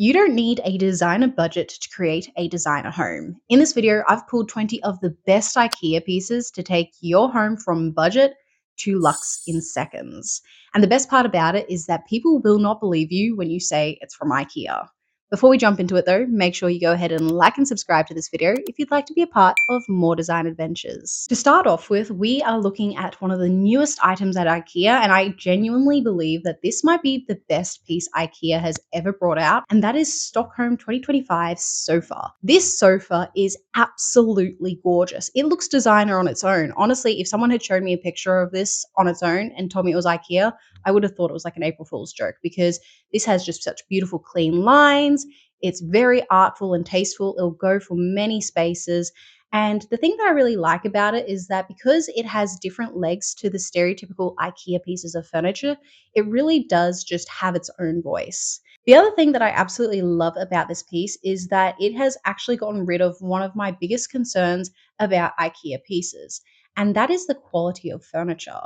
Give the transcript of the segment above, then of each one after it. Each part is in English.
You don't need a designer budget to create a designer home. In this video, I've pulled 20 of the best IKEA pieces to take your home from budget to luxe in seconds. And the best part about it is that people will not believe you when you say it's from IKEA. Before we jump into it though, make sure you go ahead and like and subscribe to this video if you'd like to be a part of more design adventures. To start off with, we are looking at one of the newest items at IKEA, and I genuinely believe that this might be the best piece IKEA has ever brought out, and that is Stockholm 2025 sofa. This sofa is absolutely gorgeous. It looks designer on its own. Honestly, if someone had shown me a picture of this on its own and told me it was IKEA, I would have thought it was like an April Fool's joke, because this has just such beautiful clean lines. It's very artful and tasteful. It'll go for many spaces. And the thing that I really like about it is that because it has different legs to the stereotypical IKEA pieces of furniture, it really does just have its own voice. The other thing that I absolutely love about this piece is that it has actually gotten rid of one of my biggest concerns about IKEA pieces, and that is the quality of furniture.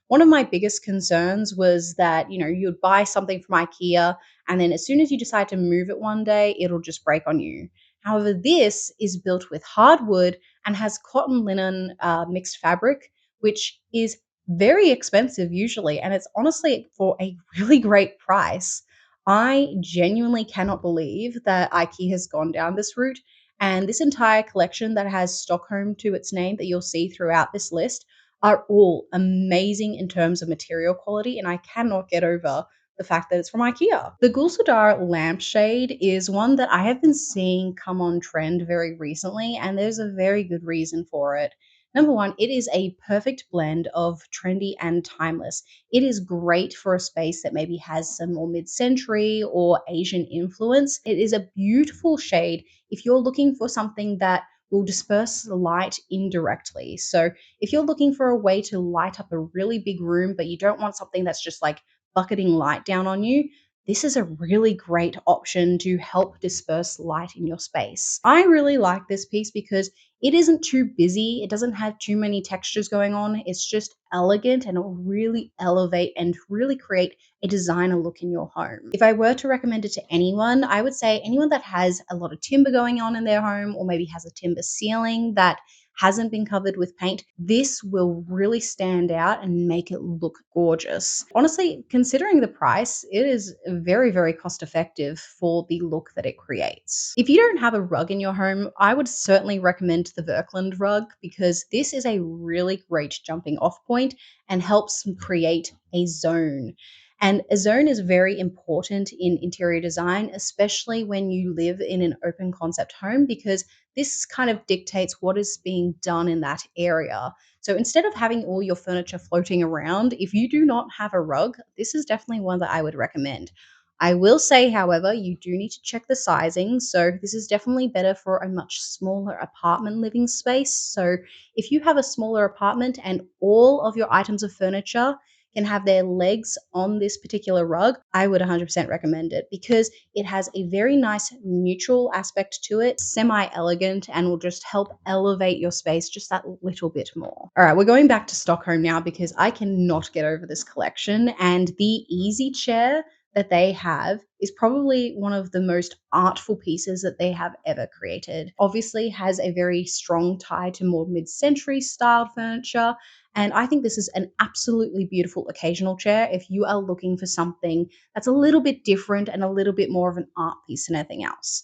One of my biggest concerns was that, you'd buy something from IKEA and then as soon as you decide to move it one day, it'll just break on you. However, this is built with hardwood and has cotton linen mixed fabric, which is very expensive usually. And it's honestly for a really great price. I genuinely cannot believe that IKEA has gone down this route. And this entire collection that has Stockholm to its name that you'll see throughout this list are all amazing in terms of material quality. And I cannot get over the fact that it's from IKEA. The GULLSUDARE lampshade is one that I have been seeing come on trend very recently, and there's a very good reason for it. Number one, it is a perfect blend of trendy and timeless. It is great for a space that maybe has some more mid-century or Asian influence. It is a beautiful shade if you're looking for something that will disperse the light indirectly. So if you're looking for a way to light up a really big room, but you don't want something that's just like bucketing light down on you, this is a really great option to help disperse light in your space. I really like this piece because it isn't too busy. It doesn't have too many textures going on. It's just elegant and it'll really elevate and really create a designer look in your home. If I were to recommend it to anyone, I would say anyone that has a lot of timber going on in their home, or maybe has a timber ceiling that hasn't been covered with paint, this will really stand out and make it look gorgeous. Honestly, considering the price, it is very, very cost effective for the look that it creates. If you don't have a rug in your home, I would certainly recommend the VIRKLUND rug, because this is a really great jumping off point and helps create a zone. And a zone is very important in interior design, especially when you live in an open concept home, because this kind of dictates what is being done in that area. So instead of having all your furniture floating around, if you do not have a rug, this is definitely one that I would recommend. I will say, however, you do need to check the sizing. So this is definitely better for a much smaller apartment living space. So if you have a smaller apartment and all of your items of furniture can have their legs on this particular rug, I would 100% recommend it, because it has a very nice neutral aspect to it, semi-elegant, and will just help elevate your space just that little bit more. All right, we're going back to Stockholm now because I cannot get over this collection, and the easy chair that they have is probably one of the most artful pieces that they have ever created. Obviously has a very strong tie to more mid-century styled furniture, and I think this is an absolutely beautiful occasional chair if you are looking for something that's a little bit different and a little bit more of an art piece than anything else.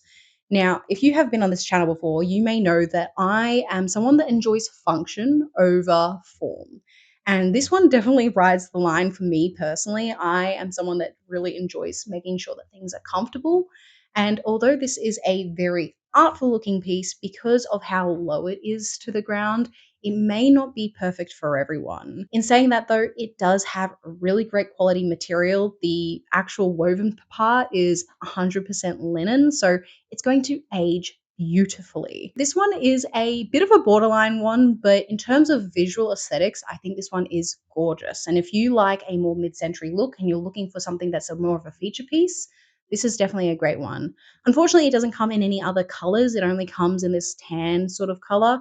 Now, if you have been on this channel before, you may know that I am someone that enjoys function over form. And this one definitely rides the line for me personally. I am someone that really enjoys making sure that things are comfortable. And although this is a very artful looking piece, because of how low it is to the ground, it may not be perfect for everyone. In saying that though, it does have a really great quality material. The actual woven part is 100% linen, so it's going to age beautifully. This one is a bit of a borderline one, but in terms of visual aesthetics, I think this one is gorgeous. And if you like a more mid-century look and you're looking for something that's a more of a feature piece, this is definitely a great one. Unfortunately, it doesn't come in any other colors. It only comes in this tan sort of color.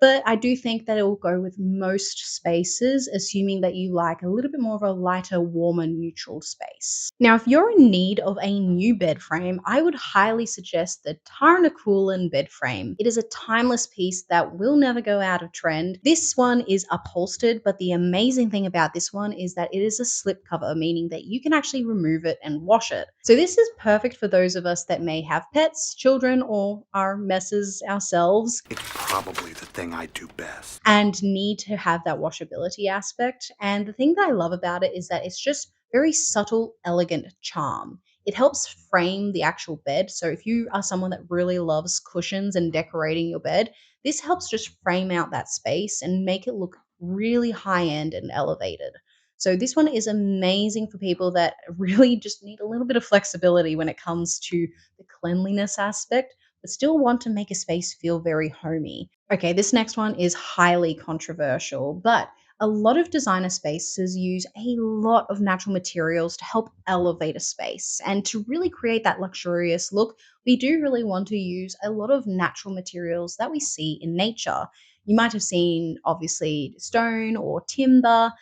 But I do think that it will go with most spaces, assuming that you like a little bit more of a lighter, warmer, neutral space. Now, if you're in need of a new bed frame, I would highly suggest the TÄRNKULLEN Bed Frame. It is a timeless piece that will never go out of trend. This one is upholstered, but the amazing thing about this one is that it is a slip cover, meaning that you can actually remove it and wash it. So this is perfect for those of us that may have pets, children, or are messes ourselves. It's probably the thing I do best. And need to have that washability aspect. And the thing that I love about it is that it's just very subtle, elegant charm. It helps frame the actual bed. So if you are someone that really loves cushions and decorating your bed, this helps just frame out that space and make it look really high end and elevated. So this one is amazing for people that really just need a little bit of flexibility when it comes to the cleanliness aspect, but still want to make a space feel very homey. Okay, this next one is highly controversial, but a lot of designer spaces use a lot of natural materials to help elevate a space. And to really create that luxurious look, we do really want to use a lot of natural materials that we see in nature. You might have seen, obviously, stone or timber,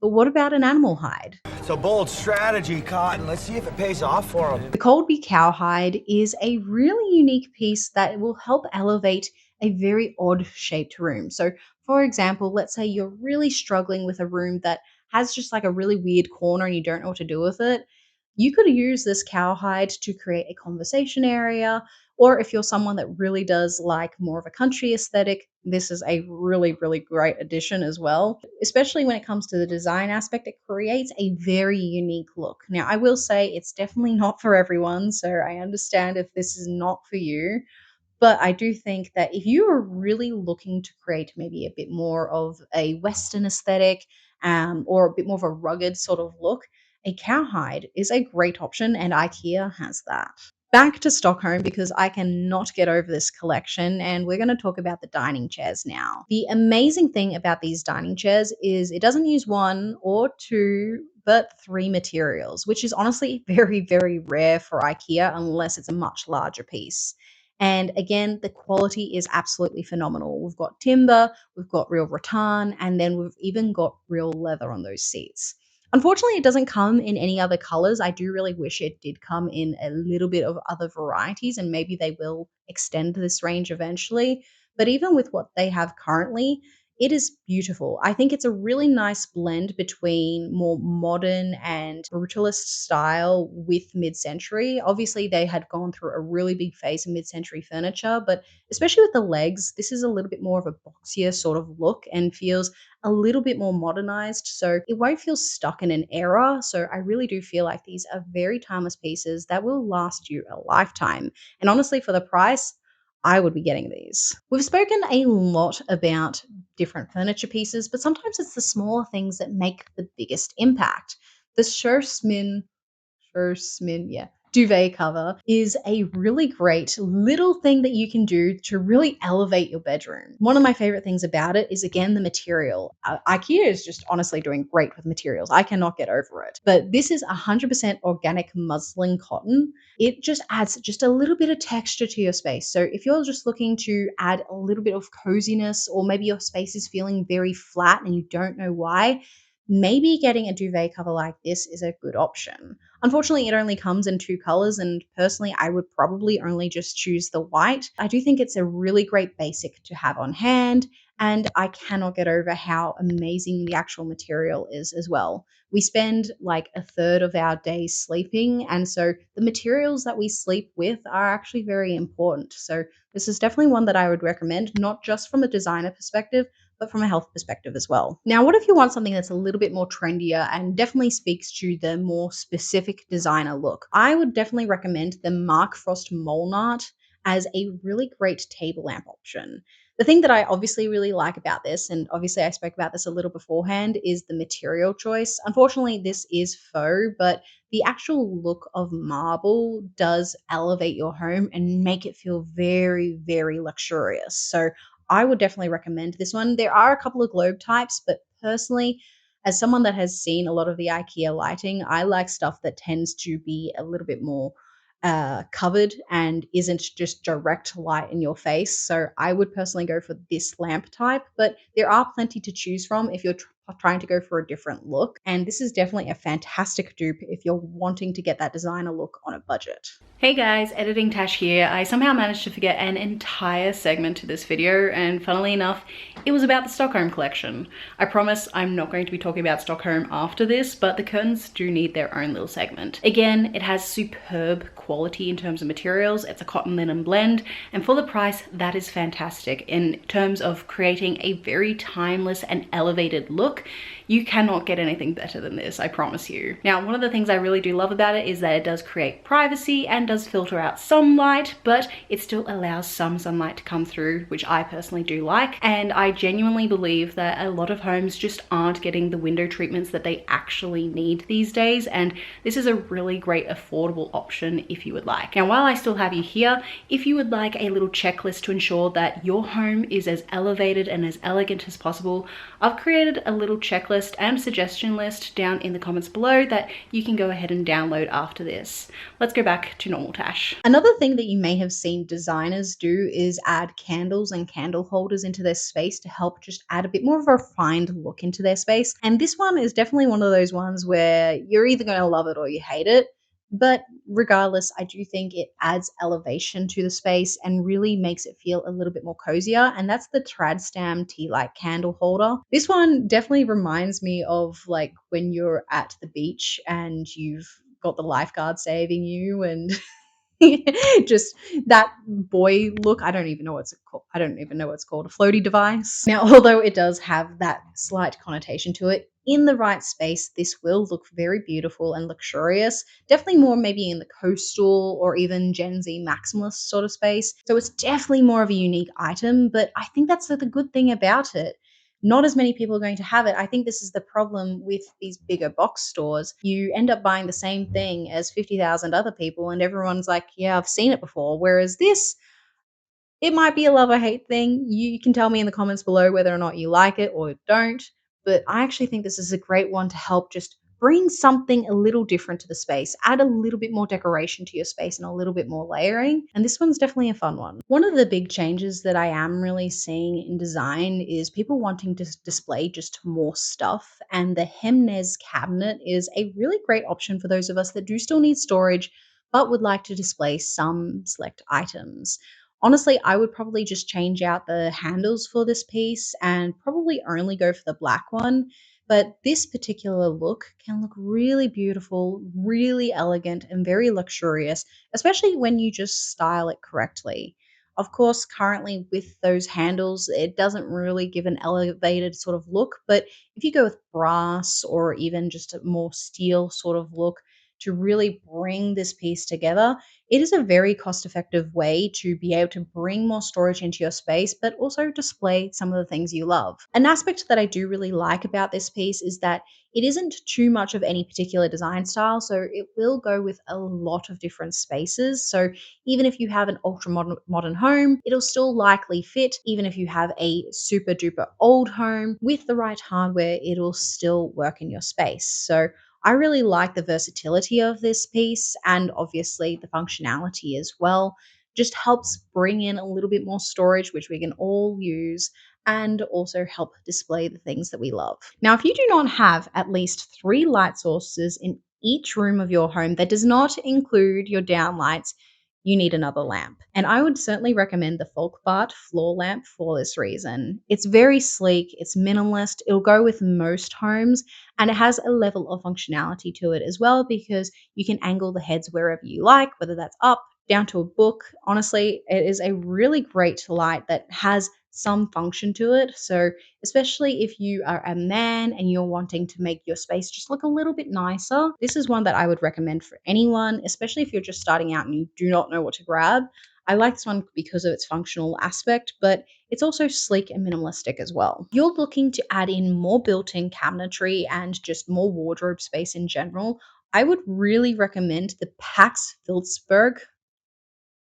but what about an animal hide? It's a bold strategy, Cotton. Let's see if it pays off for him. The KOLDBY Cow hide is a really unique piece that will help elevate a very odd shaped room. So, for example, let's say you're really struggling with a room that has just like a really weird corner and you don't know what to do with it. You could use this cowhide to create a conversation area, or if you're someone that really does like more of a country aesthetic, this is a really, really great addition as well. Especially when it comes to the design aspect, it creates a very unique look. Now, I will say it's definitely not for everyone, so I understand if this is not for you. But I do think that if you are really looking to create maybe a bit more of a Western aesthetic, or a bit more of a rugged sort of look, a cowhide is a great option, and IKEA has that. Back to Stockholm because I cannot get over this collection, and we're going to talk about the dining chairs now. The amazing thing about these dining chairs is it doesn't use one or two, but three materials, which is honestly very, very rare for IKEA unless it's a much larger piece. And again, the quality is absolutely phenomenal. We've got timber, we've got real rattan, and then we've even got real leather on those seats. Unfortunately, it doesn't come in any other colors. I do really wish it did come in a little bit of other varieties, and maybe they will extend this range eventually. But even with what they have currently, it is beautiful. I think it's a really nice blend between more modern and brutalist style with mid century. Obviously, they had gone through a really big phase of mid century furniture, but especially with the legs, this is a little bit more of a boxier sort of look and feels a little bit more modernized. So it won't feel stuck in an era. So I really do feel like these are very timeless pieces that will last you a lifetime. And honestly, for the price, I would be getting these. We've spoken a lot about different furniture pieces, but sometimes it's the smaller things that make the biggest impact. The SCHERSMIN, yeah, duvet cover is a really great little thing that you can do to really elevate your bedroom. One of my favorite things about it is, again, the material. IKEA is just honestly doing great with materials. I cannot get over it. But this is 100% organic muslin cotton. It just adds just a little bit of texture to your space. So if you're just looking to add a little bit of coziness, or maybe your space is feeling very flat and you don't know why, maybe getting a duvet cover like this is a good option. Unfortunately, it only comes in two colors, and personally, I would probably only just choose the white. I do think it's a really great basic to have on hand, and I cannot get over how amazing the actual material is as well. We spend like a third of our days sleeping, and so the materials that we sleep with are actually very important. So, this is definitely one that I would recommend, not just from a designer perspective, but from a health perspective as well. Now, what if you want something that's a little bit more trendier and definitely speaks to the more specific designer look? I would definitely recommend the MARKFROST MOLNART as a really great table lamp option. The thing that I obviously really like about this, and obviously I spoke about this a little beforehand, is the material choice. Unfortunately, this is faux, but the actual look of marble does elevate your home and make it feel very, very luxurious. So I would definitely recommend this one. There are a couple of globe types, but personally, as someone that has seen a lot of the IKEA lighting, I like stuff that tends to be a little bit more covered and isn't just direct light in your face. So I would personally go for this lamp type, but there are plenty to choose from if you're trying to go for a different look. And this is definitely a fantastic dupe if you're wanting to get that designer look on a budget. Hey guys, Editing Tash here. I somehow managed to forget an entire segment to this video, and funnily enough, it was about the Stockholm collection. I promise I'm not going to be talking about Stockholm after this, but the curtains do need their own little segment. Again, it has superb quality in terms of materials. It's a cotton linen blend, and for the price, that is fantastic. In terms of creating a very timeless and elevated look, you cannot get anything better than this, I promise you. Now, one of the things I really do love about it is that it does create privacy and does filter out some light, but it still allows some sunlight to come through, which I personally do like. And I genuinely believe that a lot of homes just aren't getting the window treatments that they actually need these days, and this is a really great affordable option if you would like. Now, while I still have you here, if you would like a little checklist to ensure that your home is as elevated and as elegant as possible, I've created a little checklist and suggestion list down in the comments below that you can go ahead and download after this. Let's go back to normal Tash. Another thing that you may have seen designers do is add candles and candle holders into their space to help just add a bit more of a refined look into their space. And this one is definitely one of those ones where you're either going to love it or you hate it. But regardless, I do think it adds elevation to the space and really makes it feel a little bit more cozier. And that's the TRÄDSTAM tea light candle holder. This one definitely reminds me of like when you're at the beach and you've got the lifeguard saving you and just that boy look. I don't even know what's called. I don't even know what's called, a floaty device. Now, although it does have that slight connotation to it, in the right space, this will look very beautiful and luxurious. Definitely more maybe in the coastal or even Gen Z maximalist sort of space. So it's definitely more of a unique item, but I think that's the good thing about it. Not as many people are going to have it. I think this is the problem with these bigger box stores. You end up buying the same thing as 50,000 other people, and everyone's like, yeah, I've seen it before. Whereas this, it might be a love or hate thing. You can tell me in the comments below whether or not you like it or don't. But I actually think this is a great one to help just bring something a little different to the space, add a little bit more decoration to your space and a little bit more layering. And this one's definitely a fun one. One of the big changes that I am really seeing in design is people wanting to display just more stuff. And the HEMNES cabinet is a really great option for those of us that do still need storage, but would like to display some select items. Honestly, I would probably just change out the handles for this piece and probably only go for the black one. But this particular look can look really beautiful, really elegant, and very luxurious, especially when you just style it correctly. Of course, currently with those handles, it doesn't really give an elevated sort of look, but if you go with brass or even just a more steel sort of look to really bring this piece together, it is a very cost-effective way to be able to bring more storage into your space, but also display some of the things you love. An aspect that I do really like about this piece is that it isn't too much of any particular design style, so it will go with a lot of different spaces. So even if you have an ultra modern home, it'll still likely fit. Even if you have a super duper old home with the right hardware, it'll still work in your space. So I really like the versatility of this piece and obviously the functionality as well. Just helps bring in a little bit more storage, which we can all use, and also help display the things that we love. Now, if you do not have at least 3 light sources in each room of your home, that does not include your downlights, you need another lamp. And I would certainly recommend the FOLKBÅT floor lamp for this reason. It's very sleek, it's minimalist, it'll go with most homes, and it has a level of functionality to it as well because you can angle the heads wherever you like, whether that's up, down to a book. Honestly, it is a really great light that has some function to it. So especially if you are a man and you're wanting to make your space just look a little bit nicer, this is one that I would recommend for anyone, especially if you're just starting out and you do not know what to grab. I like this one because of its functional aspect, but it's also sleek and minimalistic as well. If you're looking to add in more built-in cabinetry and just more wardrobe space in general, I would really recommend the PAX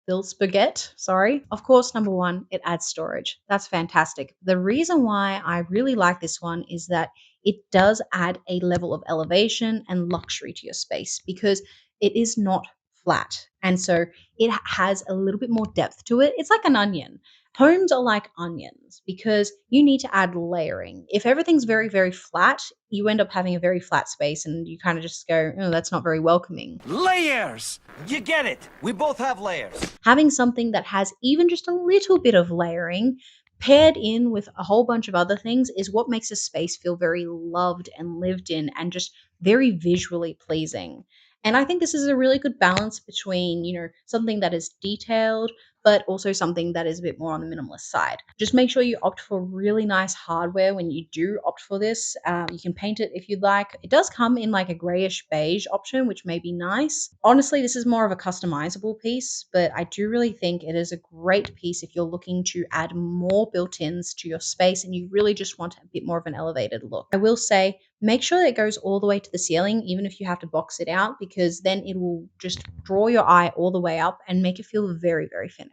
FLISBERGET, sorry. Of course, number one, it adds storage. That's fantastic. The reason why I really like this one is that it does add a level of elevation and luxury to your space because it is not flat. And so it has a little bit more depth to it. It's like an onion. Homes are like onions because you need to add layering. If everything's very, very flat, you end up having a very flat space and you kind of just go, oh, that's not very welcoming. Layers! You get it. We both have layers. Having something that has even just a little bit of layering paired in with a whole bunch of other things is what makes a space feel very loved and lived in and just very visually pleasing. And I think this is a really good balance between, something that is detailed, but also something that is a bit more on the minimalist side. Just make sure you opt for really nice hardware when you do opt for this. You can paint it if you'd like. It does come in like a grayish beige option, which may be nice. Honestly, this is more of a customizable piece, but I do really think it is a great piece if you're looking to add more built-ins to your space and you really just want a bit more of an elevated look. I will say, make sure that it goes all the way to the ceiling, even if you have to box it out, because then it will just draw your eye all the way up and make it feel very, very finished.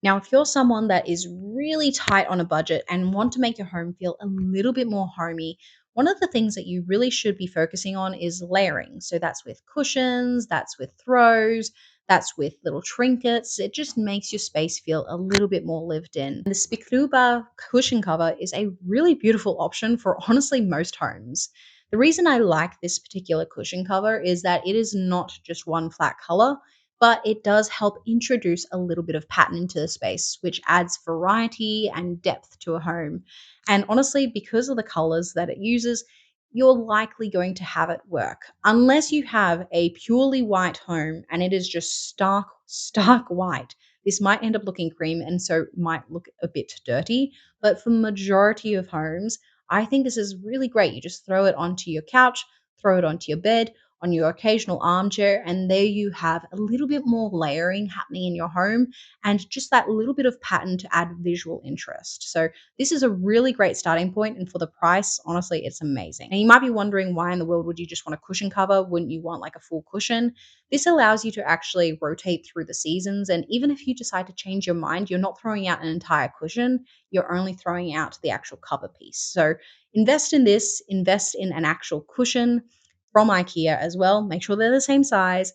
Now, if you're someone that is really tight on a budget and want to make your home feel a little bit more homey, one of the things that you really should be focusing on is layering. So that's with cushions, that's with throws, that's with little trinkets. It just makes your space feel a little bit more lived in. The SPIKKLUBBA cushion cover is a really beautiful option for honestly most homes. The reason I like this particular cushion cover is that it is not just one flat color, but it does help introduce a little bit of pattern into the space, which adds variety and depth to a home. And honestly, because of the colors that it uses, you're likely going to have it work. Unless you have a purely white home and it is just stark white, this might end up looking cream and so might look a bit dirty. But for majority of homes, I think this is really great. You just throw it onto your couch, throw it onto your bed, on your occasional armchair, and there you have a little bit more layering happening in your home and just that little bit of pattern to add visual interest. So this is a really great starting point, and for the price, honestly, it's amazing. And you might be wondering, why in the world would you just want a cushion cover? Wouldn't you want like a full cushion? This allows you to actually rotate through the seasons, and even if you decide to change your mind, you're not throwing out an entire cushion, you're only throwing out the actual cover piece. So invest in this, invest in an actual cushion from IKEA as well. Make sure they're the same size,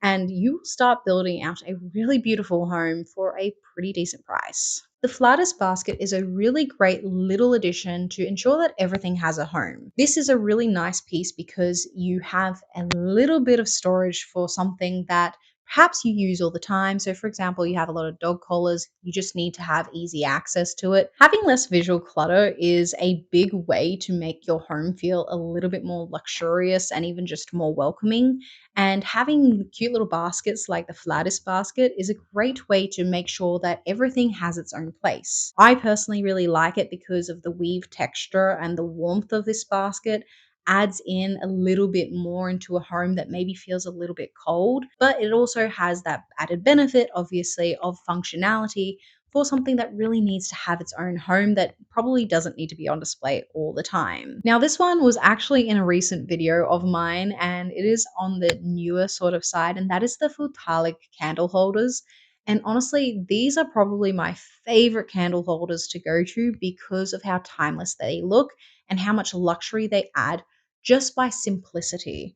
and you start building out a really beautiful home for a pretty decent price. The FLODIS basket is a really great little addition to ensure that everything has a home. This is a really nice piece because you have a little bit of storage for something that perhaps you use all the time. So for example, you have a lot of dog collars, you just need to have easy access to it. Having less visual clutter is a big way to make your home feel a little bit more luxurious and even just more welcoming. And having cute little baskets like the FLODIS basket is a great way to make sure that everything has its own place. I personally really like it because of the weave texture and the warmth of this basket adds in a little bit more into a home that maybe feels a little bit cold, but it also has that added benefit, obviously, of functionality for something that really needs to have its own home that probably doesn't need to be on display all the time. Now, this one was actually in a recent video of mine, and it is on the newer sort of side, and that is the FULLTALIG candle holders. And honestly, these are probably my favorite candle holders to go to because of how timeless they look and how much luxury they add just by simplicity.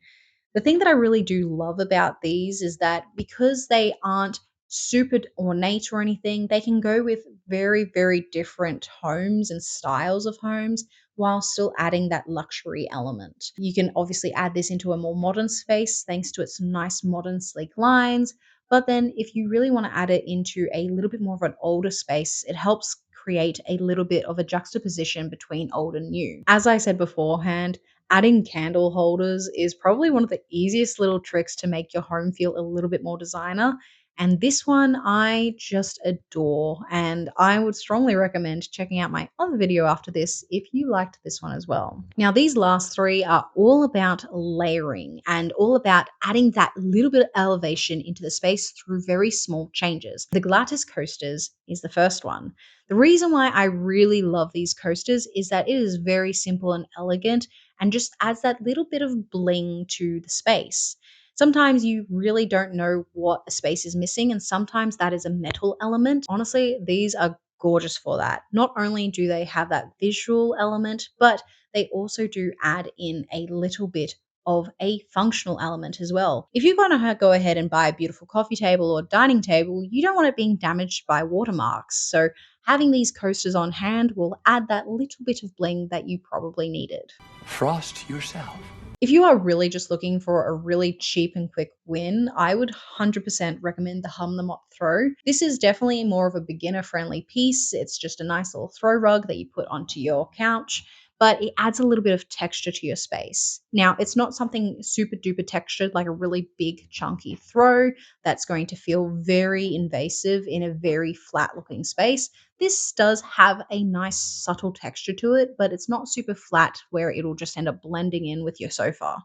The thing that I really do love about these is that because they aren't super ornate or anything, they can go with very, very different homes and styles of homes while still adding that luxury element. You can obviously add this into a more modern space thanks to its nice modern sleek lines. But then if you really want to add it into a little bit more of an older space, it helps create a little bit of a juxtaposition between old and new. As I said beforehand, adding candle holders is probably one of the easiest little tricks to make your home feel a little bit more designer. And this one I just adore, and I would strongly recommend checking out my other video after this if you liked this one as well. Now, these last three are all about layering and all about adding that little bit of elevation into the space through very small changes. The GLATTIS coasters is the first one. The reason why I really love these coasters is that it is very simple and elegant and just adds that little bit of bling to the space. Sometimes you really don't know what a space is missing, and sometimes that is a metal element. Honestly, these are gorgeous for that. Not only do they have that visual element, but they also do add in a little bit of a functional element as well. If you're going to go ahead and buy a beautiful coffee table or dining table, you don't want it being damaged by watermarks. So having these coasters on hand will add that little bit of bling that you probably needed. Frost yourself. If you are really just looking for a really cheap and quick win, I would 100% recommend the HUMLEMOTT throw. This is definitely more of a beginner-friendly piece. It's just a nice little throw rug that you put onto your couch, but it adds a little bit of texture to your space. Now, it's not something super duper textured like a really big chunky throw that's going to feel very invasive in a very flat looking space. This does have a nice subtle texture to it, but it's not super flat where it'll just end up blending in with your sofa.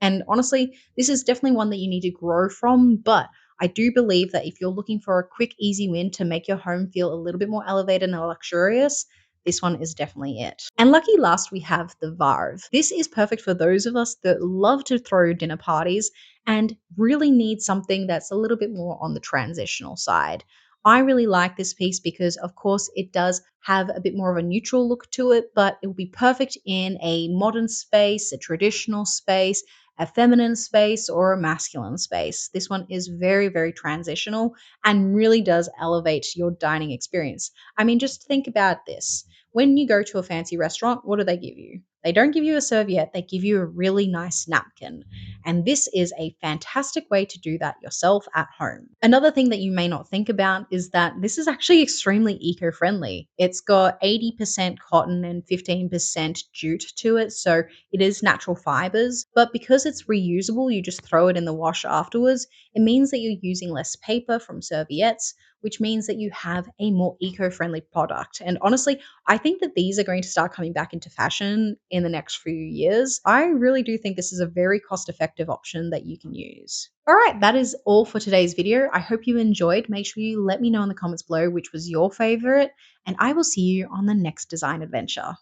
And honestly, this is definitely one that you need to grow from, but I do believe that if you're looking for a quick, easy win to make your home feel a little bit more elevated and luxurious, this one is definitely it. And lucky last, we have the VARV. This is perfect for those of us that love to throw dinner parties and really need something that's a little bit more on the transitional side. I really like this piece because, of course, it does have a bit more of a neutral look to it, but it will be perfect in a modern space, a traditional space, a feminine space, or a masculine space. This one is very, very transitional and really does elevate your dining experience. I mean, just think about this. When you go to a fancy restaurant, what do they give you? They don't give you a serviette, they give you a really nice napkin. And this is a fantastic way to do that yourself at home. Another thing that you may not think about is that this is actually extremely eco-friendly. It's got 80% cotton and 15% jute to it, so it is natural fibers. But because it's reusable, you just throw it in the wash afterwards, it means that you're using less paper from serviettes, which means that you have a more eco-friendly product. And honestly, I think that these are going to start coming back into fashion in the next few years. I really do think this is a very cost-effective option that you can use. All right, that is all for today's video. I hope you enjoyed. Make sure you let me know in the comments below which was your favorite, and I will see you on the next design adventure.